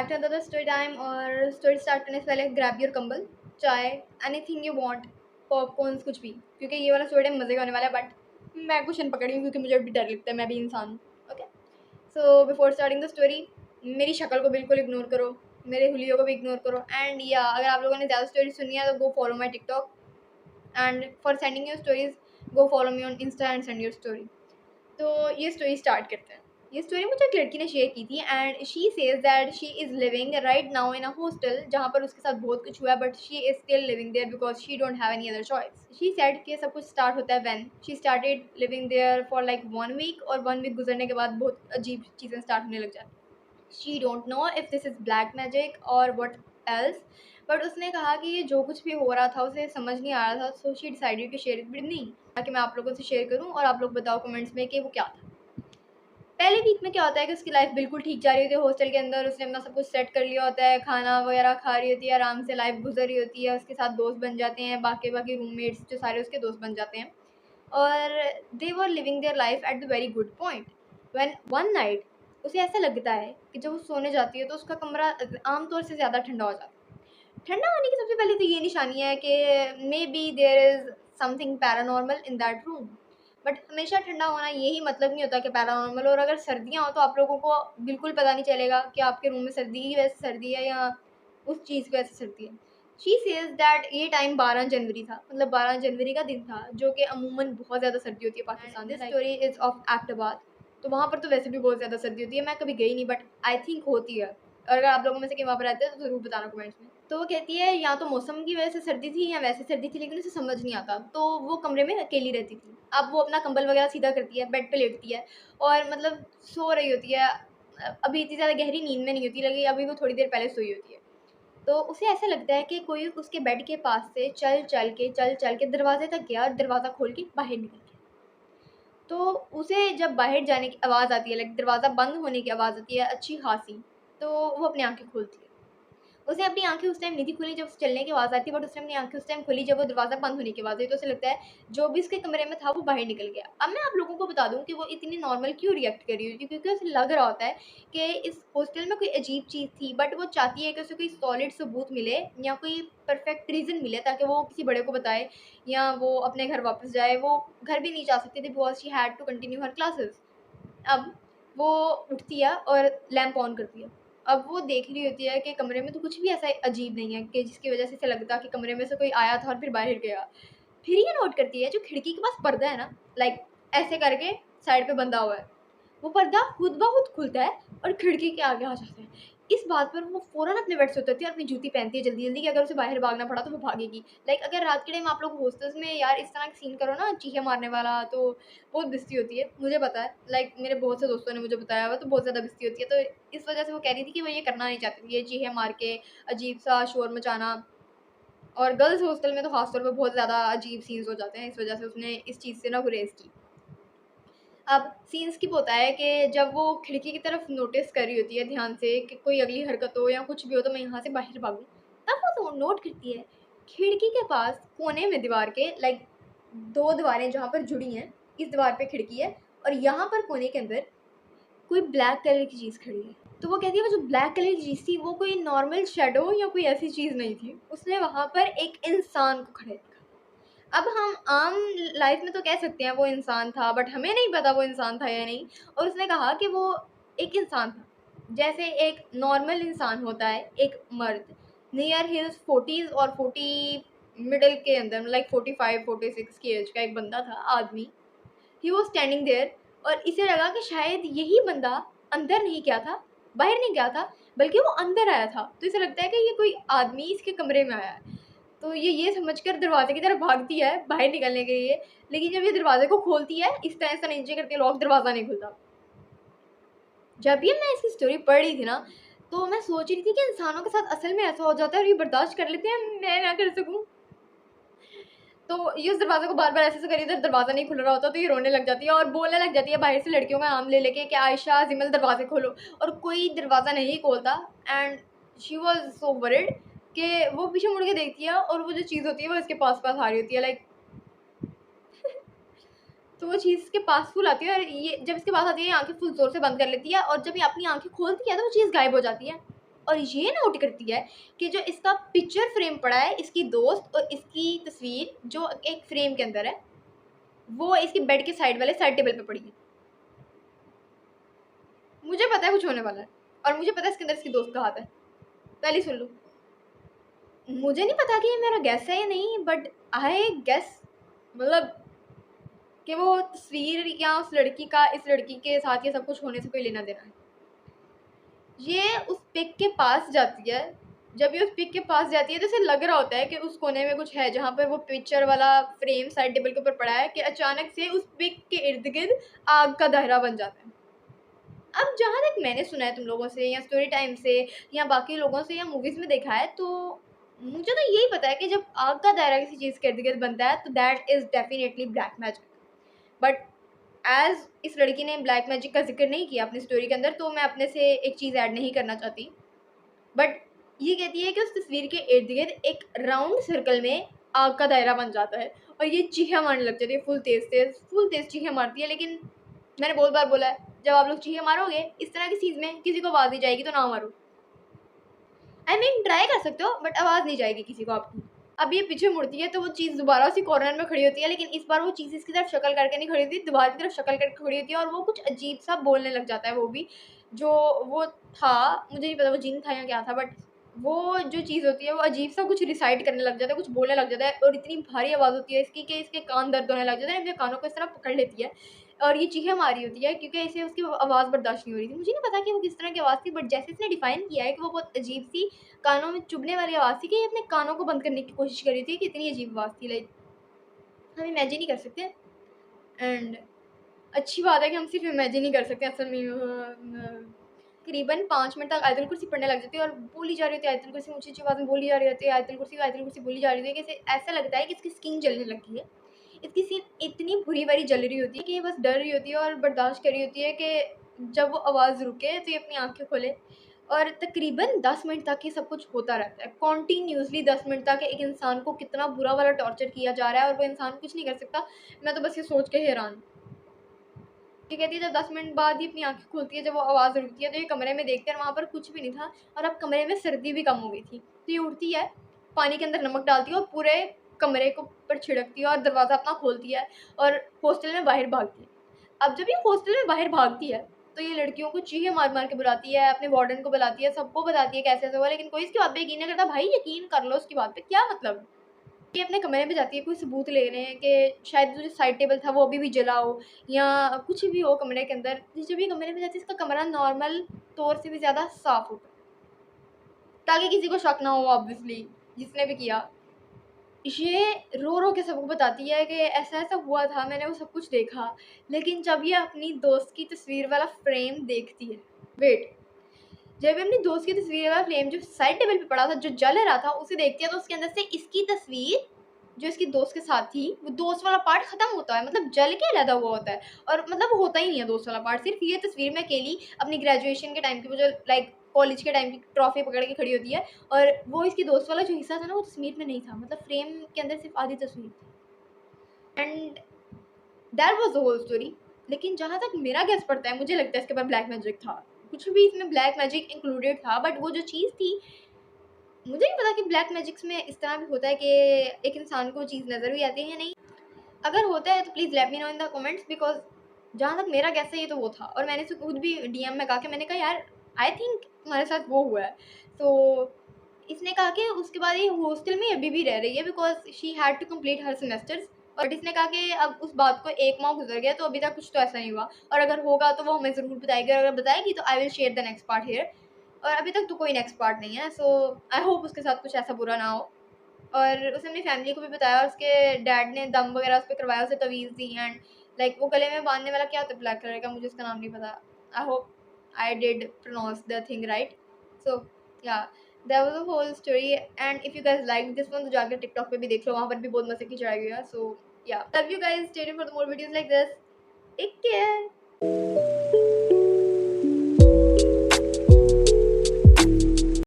Back to another story time. और story start करने से पहले ग्रैब योर कंबल, चाय, एनीथिंग यू वांट, पॉपकॉर्न्स, कुछ भी, क्योंकि ये वाला स्टोरी टाइम मजे का होने वाला है। बट मैं कुछ पकड़ी हूँ क्योंकि मुझे भी डर लगता है, मैं भी इंसान हूँ। Okay, so before starting the story, मेरी शक्ल को बिल्कुल इग्नोर करो, मेरे हुलियों को भी इग्नोर करो। एंड या अगर आप लोगों ने ज़्यादा स्टोरी सुनी है तो go follow my TikTok, and for sending your stories go follow me on Insta and send your story. तो ये स्टोरी स्टार्ट करते हैं। ये स्टोरी मुझे एक लड़की ने शेयर की थी and she says that she is living right now in a hostel जहाँ पर उसके साथ बहुत कुछ हुआ है, but she is still living there because she don't have any other choice. She said कि सब कुछ स्टार्ट होता है when she started living there for like 1 week, और 1 वीक गुजरने के बाद बहुत अजीब चीज़ें स्टार्ट होने लग जाती। She don't know if this is black magic और वट एल्स, बट उसने कहा कि ये जो कुछ भी हो रहा था उसे समझ नहीं आ रहा था। So she decided to share it with me, ताकि मैं आप लोगों से शेयर करूँ और आप लोग बताओ कमेंट्स में कि वो क्या था। पहले वीक में क्या होता है कि उसकी लाइफ बिल्कुल ठीक जा रही होती है हॉस्टल के अंदर, उसने अपना सब कुछ सेट कर लिया होता है, खाना वगैरह खा रही होती है, आराम से लाइफ गुजर रही होती है, उसके साथ दोस्त बन जाते हैं, बाकी बाकी रूममेट्स जो सारे उसके दोस्त बन जाते हैं, और they were living their life at the very good point when one night उसे ऐसा लगता है कि जब वो सोने जाती है तो उसका कमरा आमतौर से ज़्यादा ठंडा हो जाता है। ठंडा होने की सबसे पहले तो ये निशानी है कि may be there is something paranormal in that room. But हमेशा ठंडा होना यही मतलब नहीं होता कि पैरानॉर्मल। और अगर सर्दियाँ हो तो आप लोगों को बिल्कुल पता नहीं चलेगा कि आपके रूम में सर्दी की वजह से सर्दी है या उस चीज़ की वजह से सर्दी है। शी सेज दैट ये टाइम 12 जनवरी था, मतलब 12 जनवरी का दिन था, जो कि अमूमन बहुत ज़्यादा सर्दी होती है पाकिस्तान में। This story is of Abbottabad, तो वहाँ पर तो वैसे भी बहुत ज़्यादा सर्दी होती है। मैं कभी गई नहीं बट आई थिंक होती है, और अगर आप लोगों में से कहीं वहाँ पर रहते हैं तो ज़रूर बताना कमेंट्स में। तो वो कहती है या तो मौसम की वजह से सर्दी थी या वैसे सर्दी थी, लेकिन उसे समझ नहीं आता। तो वो कमरे में अकेली रहती थी। अब वो अपना कंबल वगैरह सीधा करती है, बेड पे लेटती है और मतलब सो रही होती है। अभी इतनी ज़्यादा गहरी नींद में नहीं होती, लगी अभी वो थोड़ी देर पहले सोई होती है। तो उसे ऐसा लगता है कि कोई उसके बेड के पास से चल चल के दरवाजे तक गया और दरवाज़ा खोल के बाहर निकल गया। तो उसे जब बाहर जाने की आवाज़ आती है, लाइक दरवाज़ा बंद होने की आवाज़ आती है अच्छी खासी, तो वो अपनी आँखें खोलती है। उसने अपनी आँखें उस टाइम नहीं थी खुली जब चलने की आवाज़ आई थी, बट उसने अपनी आँखें उस टाइम खोली जब वो दरवाज़ा बंद होने की आवाज़ आई। तो उसे लगता है जो भी उसके कमरे में था वो बाहर निकल गया। अब मैं आप लोगों को बता दूँ कि वो इतनी नॉर्मल क्यों रिएक्ट कर रही होती है, क्योंकि उसे लग रहा होता है कि इस हॉस्टल में कोई अजीब चीज़ थी, बट वो चाहती है कि उसे कोई सॉलिड सबूत मिले या कोई परफेक्ट रीज़न मिले ताकि वो किसी बड़े को बताए या वो अपने घर वापस जाए। वो घर भी नहीं जा सकती थी because she had to continue her classes. अब वो उठती है और लैंप ऑन करती है। अब वो देख रही होती है कि कमरे में तो कुछ भी ऐसा अजीब नहीं है कि जिसकी वजह से इसे लगता कि कमरे में से कोई आया था और फिर बाहर गया। फिर ये नोट करती है जो खिड़की के पास पर्दा है ना, लाइक ऐसे करके साइड पे बंधा हुआ है, वो पर्दा खुद ब खुद खुलता है और खिड़की के आगे आ जाता है। इस बात पर वो फ़ौरन अपने बेड से उतरती है और अपनी जूती पहनती है जल्दी-जल्दी कि अगर उसे बाहर भागना पड़ा तो वो भागेगी। लाइक अगर रात के टाइम आप लोग हॉस्टल्स में यार इस तरह का सीन करो ना चीखें मारने वाला, तो बहुत बेइज़्ज़ती होती है, मुझे पता है। लाइक मेरे बहुत से दोस्तों ने मुझे बताया हुआ, तो बहुत ज़्यादा बेइज़्ज़ती होती है। तो इस वजह से वो कह रही थी कि वो ये करना नहीं चाहती थी, ये चीखें मार के अजीब-सा शोर मचाना। और गर्ल्स हॉस्टल में तो ख़ास तौर पे बहुत ज़्यादा अजीब सीन्स हो जाते हैं, इस वजह से उसने इस चीज़ से ना गुरेज़ की। अब सीन स्किप होता है कि जब वो खिड़की की तरफ नोटिस कर रही होती है ध्यान से कि कोई अगली हरकत हो या कुछ भी हो तो मैं यहाँ से बाहर भागूँ, तब वो तो नोट करती है खिड़की के पास कोने में दीवार के, लाइक 2 दीवारें जहाँ पर जुड़ी हैं, इस दीवार पे खिड़की है और यहाँ पर कोने के अंदर कोई ब्लैक कलर की चीज़ खड़ी है। तो वो कहती है वो जो ब्लैक कलर की चीज़ थी वो कोई नॉर्मल शैडो या कोई ऐसी चीज़ नहीं थी, उसने वहाँ पर एक इंसान को खड़े देखा। अब हम आम लाइफ में तो कह सकते हैं वो इंसान था, बट हमें नहीं पता वो इंसान था या नहीं। और उसने कहा कि वो एक इंसान था, जैसे एक नॉर्मल इंसान होता है, एक मर्द नियर हिज 40s और 40 मिडल के अंदर, लाइक 45-46 की एज का एक बंदा था, आदमी। ही वॉज स्टैंडिंग देयर और इसे लगा कि शायद यही बंदा अंदर नहीं गया था, बाहर नहीं गया था, बल्कि वो अंदर आया था। तो इसे लगता है कि ये कोई आदमी इसके कमरे में आया है। तो ये समझकर दरवाजे की तरफ भागती है बाहर निकलने के लिए, लेकिन जब ये दरवाजे को खोलती है इस तरह से नीचे करती है लॉक, दरवाज़ा नहीं खुलता। जब भी मैं इसकी स्टोरी पढ़ रही थी ना, तो मैं सोच रही थी कि इंसानों के साथ असल में ऐसा हो जाता है और ये बर्दाश्त कर लेते हैं, मैं ना कर सकूँ। तो ये उस दरवाज़े को बार-बार ऐसे-ऐसे करी, इधर दरवाज़ा नहीं खुल रहा होता, तो ये रोने लग जाती है और बोलने लग जाती है बाहर से लड़कियों का नाम ले लेके कि आयशा, जिमल दरवाज़े खोलो, और कोई दरवाज़ा नहीं खोलता। And she was so worried कि वो पीछे मुड़ के देखती है और वो जो चीज़ होती है वो इसके पास-पास आ रही होती है, लाइक तो वो चीज़ इसके पास फुल आती है और ये जब इसके पास आती है ये आँखें फुल ज़ोर से बंद कर लेती है और जब ये अपनी आँखें खोलती है तो वो चीज़ गायब हो जाती है। और ये नोट करती है कि जो इसका पिक्चर फ्रेम पड़ा है इसकी दोस्त और इसकी तस्वीर जो एक फ्रेम के अंदर है वो इसकी बेड के साइड वाले साइड टेबल पे पड़ी है। मुझे पता है कुछ होने वाला है और मुझे पता है इसके अंदर इसकी दोस्त का हाथ है। पहले सुन लो, मुझे नहीं पता कि ये मेरा गैस है या नहीं, बट आई गेस मतलब कि वो तस्वीर या उस लड़की का इस लड़की के साथ ये सब कुछ होने से कोई लेना देना है। ये उस पिक के पास जाती है, जब ये उस पिक के पास जाती है तो इसे लग रहा होता है कि उस कोने में कुछ है जहाँ पर वो पिक्चर वाला फ्रेम साइड टेबल के ऊपर पड़ा है, कि अचानक से उस पिक के इर्द गिर्द आग का दायरा बन जाता है। अब जहाँ तक मैंने सुना है तुम लोगों से या स्टोरी टाइम से या बाकी लोगों से या मूवीज़ में देखा है, तो मुझे तो यही पता है कि जब आग का दायरा किसी चीज़ के इर्द गिर्द बनता है तो that is definitely black magic. But as इस लड़की ने ब्लैक मैजिक का जिक्र नहीं किया अपनी स्टोरी के अंदर, तो मैं अपने से एक चीज़ ऐड नहीं करना चाहती। बट ये कहती है कि उस तस्वीर के इर्द गिर्द एक राउंड सर्कल में आग का दायरा बन जाता है और ये चीखें मारने लग जाती है, फुल तेज़ चीखें मारती है। लेकिन मैंने बहुत बार बोला है, जब आप लोग चीखें मारोगे इस तरह की चीज़ में किसी को आवाज़ नहीं जाएगी तो ना मारो। आई मीन ट्राई कर सकते हो बट आवाज़ नहीं जाएगी किसी को आपकी। अब ये पीछे मुड़ती है तो वो चीज़ दोबारा उसी कॉर्नर में खड़ी होती है, लेकिन इस बार वो चीज़ इसकी तरफ शक्ल करके नहीं खड़ी होती, दोबारा की तरफ शक्ल करके खड़ी होती है और वो कुछ अजीब सा बोलने लग जाता है। वो भी जो वो था, मुझे नहीं पता वो जिन था या क्या था, बट वो जो चीज़ होती है वो अजीब सा कुछ रिसाइट करने लग जाता है, कुछ बोलने लग जाता है और इतनी भारी आवाज़ होती है इसकी कि इसके कान दर्द होने लग जाते हैं। अपने कानों को इस तरह पकड़ लेती है और ये चीखें मारी होती है क्योंकि इसे उसकी आवाज़ बर्दाश्त नहीं हो रही थी। मुझे नहीं पता कि वो किस तरह की आवाज़ थी, बट जैसे इसने डिफ़ाइन किया है कि वो बहुत अजीब सी कानों में चुभने वाली आवाज़ थी कि ये अपने कानों को बंद करने की कोशिश कर रही थी कि इतनी अजीब आवाज़ थी। लाइक हम इमेजिन ही कर सकते हैं, एंड अच्छी बात है कि हम सिर्फ इमेजिन ही कर सकते हैं। असल में करीबन 5 मिनट तक आयतुल कुर्सी पढ़ने लग जाती है और बोली जा रही होती है आयतुल कुर्सी, ऊँची-ऊँची आवाज़ में बोली जा रही होती है आयतुल कुर्सी बोली जा रही होती है कि इसे ऐसा लगता है कि इसकी स्किन जलने लगी है। इसकी स्किन इतनी बुरी वाली जल रही होती है कि ये बस डर रही होती है और बर्दाश्त कर रही होती है कि जब वो आवाज़ रुके तो ये अपनी आँखें खोले। और तकरीबन 10 मिनट तक ये सब कुछ होता रहता है। कॉन्टिन्यूअसली 10 मिनट तक एक इंसान को कितना बुरा वाला टॉर्चर किया जा रहा है और वो इंसान कुछ नहीं कर सकता। मैं तो बस ये सोच के हैरान। ये कहती है जब 10 मिनट बाद ही अपनी आँखें खुलती है, जब वो आवाज़ रुकती है तो ये कमरे में देखते हैं और वहाँ पर कुछ भी नहीं था और अब कमरे में सर्दी भी कम हो गई थी। तो ये उठती है, पानी के अंदर नमक डालती है और पूरे कमरे को ऊपर छिड़कती है और दरवाज़ा अपना खोलती है और हॉस्टल में बाहर भागती है। अब जब ये हॉस्टल में बाहर भागती है तो ये लड़कियों को चीखें मार-मार के बुलाती है, अपने वार्डन को बुलाती है, सबको बताती है कैसे-ऐसे हुआ, लेकिन कोई इसकी बात पे यकीन नहीं करता। भाई यकीन कर लो उसकी बात पे, क्या मतलब? ये अपने कमरे में जाती है कोई सबूत लेने कि शायद जो साइड टेबल था वो अभी भी जला हो या कुछ भी हो कमरे के अंदर। जब ये कमरे में जाती है इसका कमरा नॉर्मल तौर से भी ज़्यादा साफ़ होता है ताकि किसी को शक ना हो, ऑब्वियसली जिसने भी किया। ये रो-रो के सबको बताती है कि ऐसा-ऐसा हुआ था, मैंने वो सब कुछ देखा। लेकिन जब ये अपनी दोस्त की तस्वीर वाला फ्रेम देखती है, वेट, जब ये अपनी दोस्त की तस्वीर वाला फ्रेम जो साइड टेबल पे पड़ा था, जो जल रहा था, उसे देखती है तो उसके अंदर से इसकी तस्वीर जो इसकी दोस्त के साथ थी, वो दोस्त वाला पार्ट ख़त्म होता है, मतलब जल के अलग हुआ होता है और मतलब वो होता ही नहीं है दोस्त वाला पार्ट। सिर्फ़ ये तस्वीर में अकेली अपनी ग्रेजुएशन के टाइम की, वो जो लाइक कॉलेज के टाइम की ट्रॉफ़ी पकड़ के खड़ी होती है और वो इसकी दोस्त वाला जो हिस्सा था ना, वो तस्वीर में नहीं था, मतलब फ्रेम के अंदर सिर्फ़ आधी तस्वीर थी। And that was the whole story. लेकिन जहाँ तक मेरा गेस पड़ता है, मुझे लगता है इसके बाद ब्लैक मैजिक था। कुछ भी इसमें ब्लैक मैजिक इंक्लूडेड था, बट वो जो चीज़ थी, मुझे नहीं पता कि ब्लैक मैजिक्स में इस तरह भी होता है कि एक इंसान को चीज़ नज़र भी आती है या नहीं। अगर होता है तो please let me know in the comments, because जहाँ तक मेरा गेस है ये तो वो था और मैंने इसे खुद भी डीएम में कहा कि मैंने कहा यार आई थिंक तुम्हारे साथ वो हुआ है। तो इसने कहा कि उसके बाद ये हॉस्टल में अभी भी रह रही है because she had to complete her semesters. But इसने कहा कि अब उस बात को 1 माह गुज़र गया तो अभी तक कुछ तो ऐसा नहीं हुआ और अगर होगा तो वो हमें ज़रूर बताएगी और अगर बताएगी तो I will share the next part here. और अभी तक तो कोई नेक्स्ट पार्ट नहीं है, सो आई होप उसके साथ कुछ ऐसा बुरा ना हो। और उसने अपनी फैमिली को भी बताया और उसके डैड ने दम वगैरह उस पे करवाया, उसे तवीज़ दी एंड लाइक वो गले में बाँधने वाला क्या होता है ब्लैक कलर का, मुझे उसका नाम नहीं पता। I hope I did pronounce the thing right. So yeah that was the whole story and if you guys like this one तो जाकर टिकटॉक पे भी देख लो, वहाँ पर भी बहुत मज़े की चढ़ाई हुई है। So yeah love you guys, stay tuned for the more videos like this. Take care.